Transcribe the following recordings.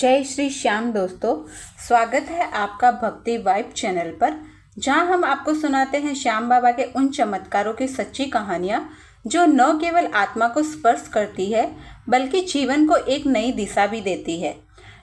जय श्री श्याम दोस्तों, स्वागत है आपका भक्ति वाइब चैनल पर, जहां हम आपको सुनाते हैं श्याम बाबा के उन चमत्कारों की सच्ची कहानियां जो न केवल आत्मा को स्पर्श करती है बल्कि जीवन को एक नई दिशा भी देती है।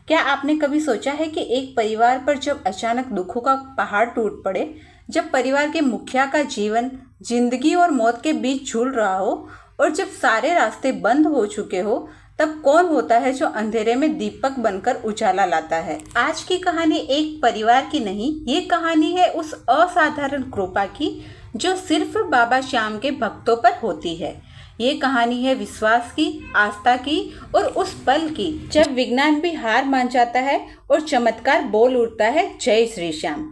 क्या आपने कभी सोचा है कि एक परिवार पर जब अचानक दुखों का पहाड़ टूट पड़े, जब परिवार के मुखिया का जीवन जिंदगी और मौत के बीच झूल रहा हो और जब सारे रास्ते बंद हो चुके हो, तब कौन होता है जो अंधेरे में दीपक बनकर उजाला लाता है। आज की कहानी एक परिवार की नहीं, ये कहानी है उस असाधारण कृपा की जो सिर्फ बाबा श्याम के भक्तों पर होती है। ये कहानी है विश्वास की, आस्था की और उस पल की जब विज्ञान भी हार मान जाता है और चमत्कार बोल उठता है, जय श्री श्याम।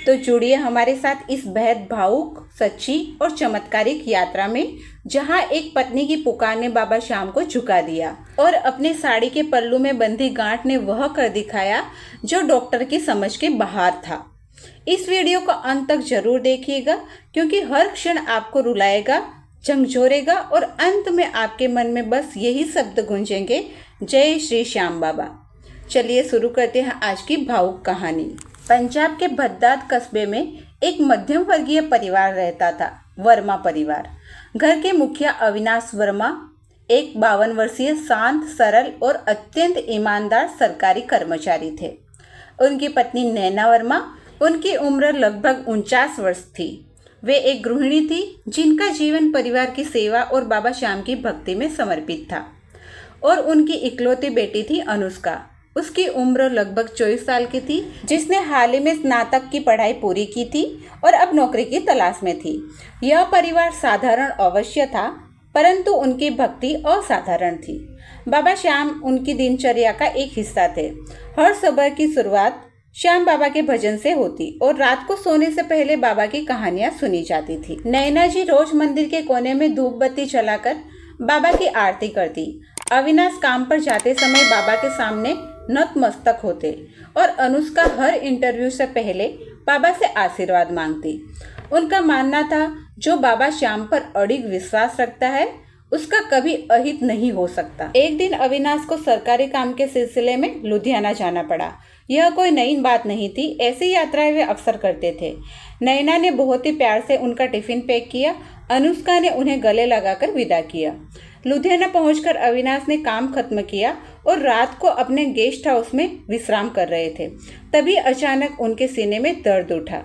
तो जुड़िए हमारे साथ इस बेहद भावुक, सच्ची और चमत्कारिक यात्रा में, जहां एक पत्नी की पुकार ने बाबा श्याम को झुका दिया और अपने साड़ी के पल्लू में बंधी गांठ ने वह कर दिखाया जो डॉक्टर की समझ के बाहर था। इस वीडियो को अंत तक जरूर देखिएगा, क्योंकि हर क्षण आपको रुलाएगा, झंझोरेगा और अंत में आपके मन में बस यही शब्द गूंजेंगे, जय श्री श्याम बाबा। चलिए शुरू करते हैं आज की भावुक कहानी। पंजाब के भद्दाद कस्बे में एक मध्यम वर्गीय परिवार रहता था, वर्मा परिवार। घर के मुखिया अविनाश वर्मा एक 52 वर्षीय शांत, सरल और अत्यंत ईमानदार सरकारी कर्मचारी थे। उनकी पत्नी नैना वर्मा, उनकी उम्र लगभग 49 वर्ष थी। वे एक गृहिणी थी जिनका जीवन परिवार की सेवा और बाबा श्याम की भक्ति में समर्पित था। और उनकी इकलौती बेटी थी अनुष्का। उसकी उम्र लगभग 24 साल की थी, जिसने हाल ही में स्नातक की पढ़ाई पूरी की थी और अब नौकरी की तलाश में थी। यह परिवार साधारण अवश्य था, परंतु उनकी भक्ति असाधारण थी। बाबा श्याम उनकी दिनचर्या का एक हिस्सा थे। हर सुबह की शुरुआत श्याम बाबा के भजन से होती और रात को सोने से पहले बाबा की कहानियां सुनी जाती थी। नैना जी रोज मंदिर के कोने में धूप बत्ती जलाकर बाबा की आरती करती। अविनाश काम पर जाते समय बाबा के सामने नतमस्तक होते और अनुष्का हर इंटरव्यू से पहले बाबा से आशीर्वाद मांगती। उनका मानना था, जो बाबा श्याम पर अडिग विश्वास रखता है उसका कभी अहित नहीं हो सकता। एक दिन अविनाश को सरकारी काम के सिलसिले में लुधियाना जाना पड़ा। यह कोई नई बात नहीं थी, ऐसी यात्राएं वे अक्सर करते थे। नैना ने बहुत ही प्यार से उनका टिफिन पैक किया। अनुष्का ने उन्हें गले लगाकर विदा किया। लुधियाना पहुंचकर अविनाश ने काम खत्म किया और रात को अपने गेस्ट हाउस में विश्राम कर रहे थे। तभी अचानक उनके सीने में दर्द उठा।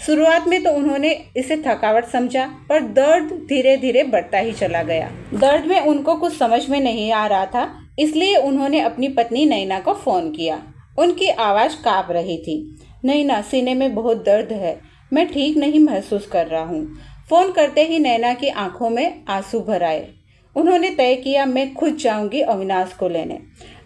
शुरुआत में तो उन्होंने इसे थकावट समझा, पर दर्द धीरे धीरे बढ़ता ही चला गया। दर्द में उनको कुछ समझ में नहीं आ रहा था, इसलिए उन्होंने अपनी पत्नी नैना को फोन किया। उनकी आवाज़ कांप रही थी। नैना, सीने में बहुत दर्द है, मैं ठीक नहीं महसूस कर रहा हूँ। फोन करते ही नैना की आंखों में आंसू भर आए। उन्होंने तय किया, मैं खुद जाऊंगी अविनाश को लेने।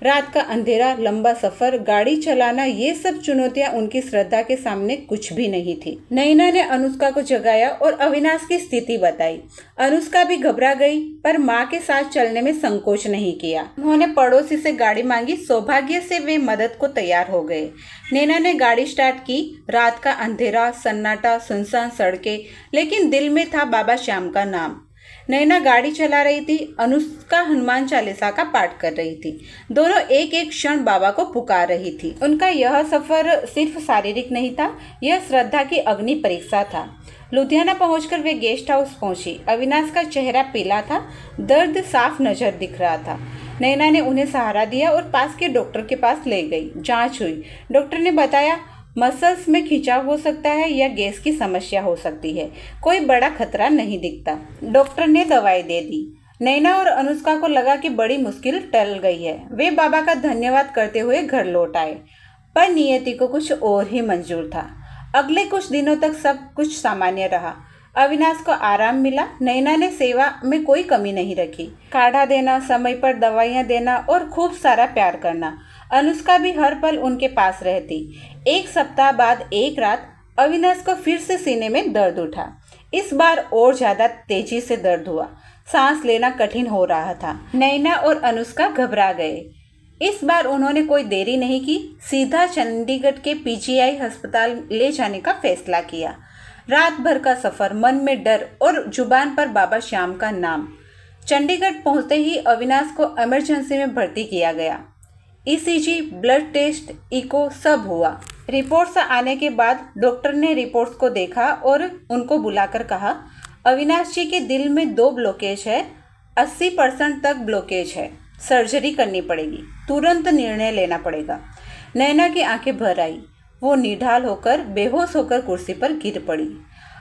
रात का अंधेरा, लंबा सफर, गाड़ी चलाना, ये सब चुनौतियां उनकी श्रद्धा के सामने कुछ भी नहीं थी। नैना ने अनुष्का को जगाया और अविनाश की स्थिति बताई। अनुष्का भी घबरा गई, पर माँ के साथ चलने में संकोच नहीं किया। उन्होंने पड़ोसी से गाड़ी मांगी। सौभाग्य से वे मदद को तैयार हो गए। नैना ने गाड़ी स्टार्ट की। रात का अंधेरा, सन्नाटा, सुनसान सड़कें, लेकिन दिल में था बाबा श्याम का नाम। नैना गाड़ी चला रही थी, अनुष्का हनुमान चालीसा का पाठ कर रही थी। दोनों एक एक क्षण बाबा को पुकार रही थी। उनका यह सफर सिर्फ शारीरिक नहीं था, यह श्रद्धा की अग्नि परीक्षा था। लुधियाना पहुंचकर वे गेस्ट हाउस पहुंची। अविनाश का चेहरा पीला था, दर्द साफ नजर दिख रहा था। नैना ने उन्हें सहारा दिया और पास के डॉक्टर के पास ले गई। जांच हुई। डॉक्टर ने बताया, मसल्स में खिंचाव हो सकता है या गैस की समस्या हो सकती है, कोई बड़ा खतरा नहीं दिखता। डॉक्टर ने दवाई दे दी। नैना और अनुष्का को लगा कि बड़ी मुश्किल टल गई है। वे बाबा का धन्यवाद करते हुए घर लौट आए, पर नियति को कुछ और ही मंजूर था। अगले कुछ दिनों तक सब कुछ सामान्य रहा। अविनाश को आराम मिला। नैना ने सेवा में कोई कमी नहीं रखी। काढ़ा देना, समय पर दवाइयाँ देना और खूब सारा प्यार करना। अनुष्का भी हर पल उनके पास रहती। एक सप्ताह बाद एक रात अविनाश को फिर से सीने में दर्द उठा। इस बार और ज्यादा तेजी से दर्द हुआ। सांस लेना कठिन हो रहा था। नैना और अनुष्का घबरा गए। इस बार उन्होंने कोई देरी नहीं की, सीधा चंडीगढ़ के पीजीआई अस्पताल ले जाने का फैसला किया। रात भर का सफर, मन में डर और जुबान पर बाबा श्याम का नाम। चंडीगढ़ पहुंचते ही अविनाश को इमरजेंसी में भर्ती किया गया। ईसीजी, ब्लड टेस्ट, इको सब हुआ। रिपोर्ट्स आने के बाद डॉक्टर ने रिपोर्ट्स को देखा और उनको बुलाकर कहा, अविनाश जी के दिल में 2 ब्लॉकेज है, 80% तक ब्लॉकेज है, सर्जरी करनी पड़ेगी, तुरंत निर्णय लेना पड़ेगा। नैना की आंखें भर आई, वो निढाल होकर बेहोश होकर कुर्सी पर गिर पड़ी।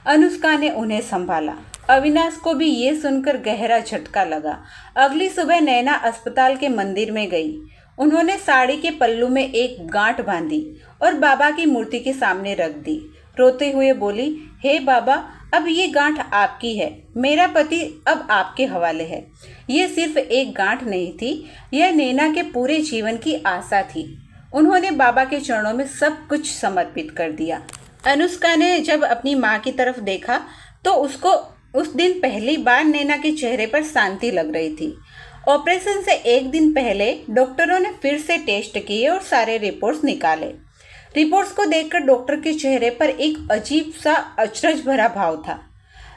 अनुष्का ने उन्हें संभाला। अविनाश को भी ये सुनकर गहरा झटका लगा। अगली सुबह नैना अस्पताल के मंदिर में गई। उन्होंने साड़ी के पल्लू में एक गांठ बांधी और बाबा की मूर्ति के सामने रख दी। रोते हुए बोली, हे बाबा, अब ये गांठ आपकी है, मेरा पति अब आपके हवाले है। ये सिर्फ एक गांठ नहीं थी, यह नैना के पूरे जीवन की आशा थी। उन्होंने बाबा के चरणों में सब कुछ समर्पित कर दिया। अनुष्का ने जब अपनी माँ की तरफ देखा तो उसको उस दिन पहली बार नैना के चेहरे पर शांति लग रही थी। ऑपरेशन से एक दिन पहले डॉक्टरों ने फिर से टेस्ट किए और सारे रिपोर्ट्स निकाले। रिपोर्ट्स को देखकर डॉक्टर के चेहरे पर एक अजीब सा अचरज भरा भाव था।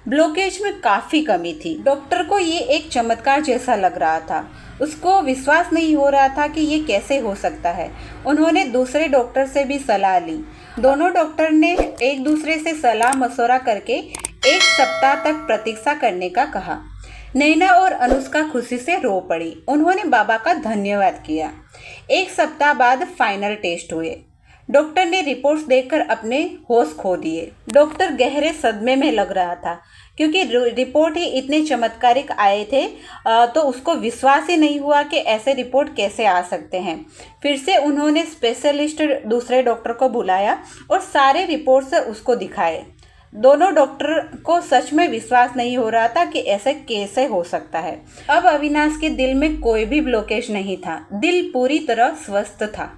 ब्लॉकेज में काफ़ी कमी थी। डॉक्टर को ये एक चमत्कार जैसा लग रहा था। उसको विश्वास नहीं हो रहा था कि ये कैसे हो सकता है। उन्होंने दूसरे डॉक्टर से भी सलाह ली। दोनों डॉक्टर ने एक दूसरे से सलाह मशवरा करके 1 सप्ताह तक प्रतीक्षा करने का कहा। नैना और अनुष्का खुशी से रो पड़ी। उन्होंने बाबा का धन्यवाद किया। 1 सप्ताह बाद फाइनल टेस्ट हुए। डॉक्टर ने रिपोर्ट्स देखकर अपने होश खो दिए। डॉक्टर गहरे सदमे में लग रहा था क्योंकि रिपोर्ट ही इतने चमत्कारिक आए थे, तो उसको विश्वास ही नहीं हुआ कि ऐसे रिपोर्ट कैसे आ सकते हैं। फिर से उन्होंने स्पेशलिस्ट दूसरे डॉक्टर को बुलाया और सारे रिपोर्ट्स उसको दिखाए। दोनों डॉक्टर को सच में विश्वास नहीं हो रहा था कि ऐसे कैसे हो सकता है। अब अविनाश के दिल में कोई भी ब्लॉकेज नहीं था। दिल पूरी तरह स्वस्थ था।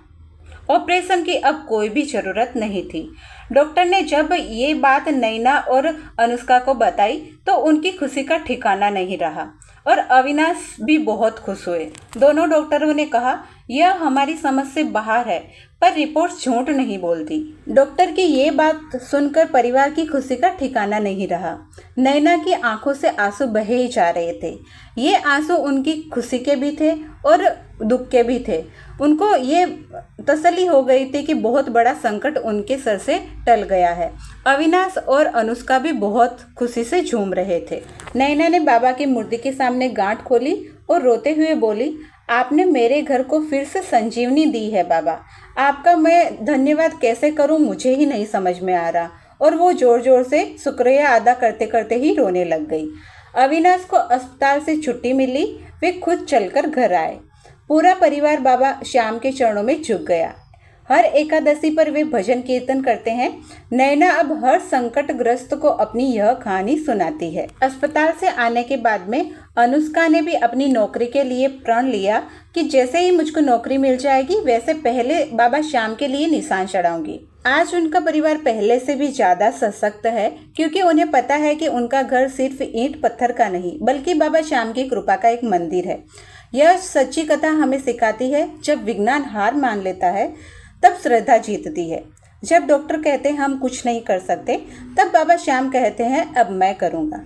ऑपरेशन की अब कोई भी ज़रूरत नहीं थी। डॉक्टर ने जब ये बात नैना और अनुष्का को बताई तो उनकी खुशी का ठिकाना नहीं रहा और अविनाश भी बहुत खुश हुए। दोनों डॉक्टरों ने कहा, यह हमारी समझ से बाहर है, पर रिपोर्ट्स झूठ नहीं बोलती। डॉक्टर की ये बात सुनकर परिवार की खुशी का ठिकाना नहीं रहा। नैना की आंखों से आंसू बहे ही जा रहे थे। ये आंसू उनकी खुशी के भी थे और दुख के भी थे। उनको ये तसल्ली हो गई थी कि बहुत बड़ा संकट उनके सर से टल गया है। अविनाश और अनुष्का भी बहुत खुशी से झूम रहे थे। नैना ने बाबा की मूर्ति के सामने गांठ खोली और रोते हुए बोली, आपने मेरे घर को फिर से संजीवनी दी है बाबा। आपका मैं धन्यवाद कैसे करूं मुझे ही नहीं समझ में आ रहा। और वो जोर जोर से शुक्रिया अदा करते करते ही रोने लग गई। अविनाश को अस्पताल से छुट्टी मिली। वे खुद चलकर घर आए। पूरा परिवार बाबा श्याम के चरणों में झुक गया। हर एकादशी पर वे भजन कीर्तन करते हैं। नैना अब हर संकटग्रस्त को अपनी यह कहानी सुनाती है। अस्पताल से आने के बाद में अनुष्का ने भी अपनी नौकरी के लिए प्रण लिया कि जैसे ही मुझको नौकरी मिल जाएगी वैसे पहले बाबा श्याम के लिए निशान चढ़ाऊंगी। आज उनका परिवार पहले से भी ज़्यादा सशक्त है क्योंकि उन्हें पता है कि उनका घर सिर्फ ईंट पत्थर का नहीं बल्कि बाबा श्याम की कृपा का एक मंदिर है। यह सच्ची कथा हमें सिखाती है, जब विज्ञान हार मान लेता है तब श्रद्धा जीतती है। जब डॉक्टर कहते हैं हम कुछ नहीं कर सकते, तब बाबा श्याम कहते हैं अब मैं करूँगा।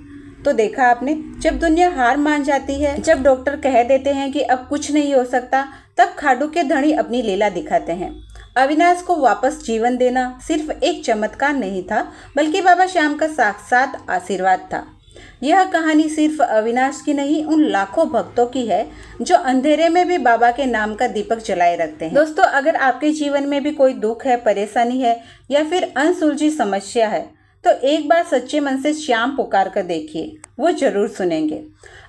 तो देखा आपने, जब दुनिया हार मान जाती है, जब डॉक्टर कह देते हैं कि अब कुछ नहीं हो सकता, तब खाटू के धनी अपनी लीला दिखाते हैं। अविनाश को वापस जीवन देना सिर्फ एक चमत्कार नहीं था बल्कि बाबा श्याम का साक्षात आशीर्वाद था। यह कहानी सिर्फ अविनाश की नहीं, उन लाखों भक्तों की है जो अंधेरे में भी बाबा के नाम का दीपक जलाए रखते हैं। दोस्तों, अगर आपके जीवन में भी कोई दुख है, परेशानी है या फिर अनसुलझी समस्या है तो एक बार सच्चे मन से श्याम पुकार कर देखिए, वो जरूर सुनेंगे।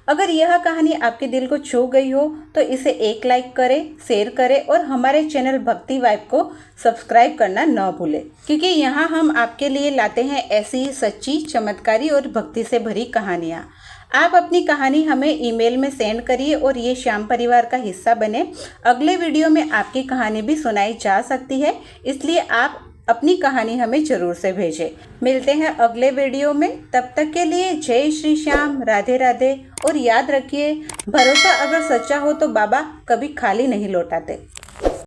अगर यह कहानी आपके दिल को छू गई हो तो इसे एक लाइक करें, शेयर करें और हमारे चैनल भक्ति वाइब को सब्सक्राइब करना न भूलें, क्योंकि यहाँ हम आपके लिए लाते हैं ऐसी सच्ची, चमत्कारी और भक्ति से भरी कहानियाँ। आप अपनी कहानी हमें ईमेल में सेंड करिए और ये श्याम परिवार का हिस्सा बने। अगले वीडियो में आपकी कहानी भी सुनाई जा सकती है, इसलिए आप अपनी कहानी हमें जरूर से भेजें। मिलते हैं अगले वीडियो में, तब तक के लिए जय श्री श्याम, राधे राधे। और याद रखिए, भरोसा अगर सच्चा हो तो बाबा कभी खाली नहीं लौटाते।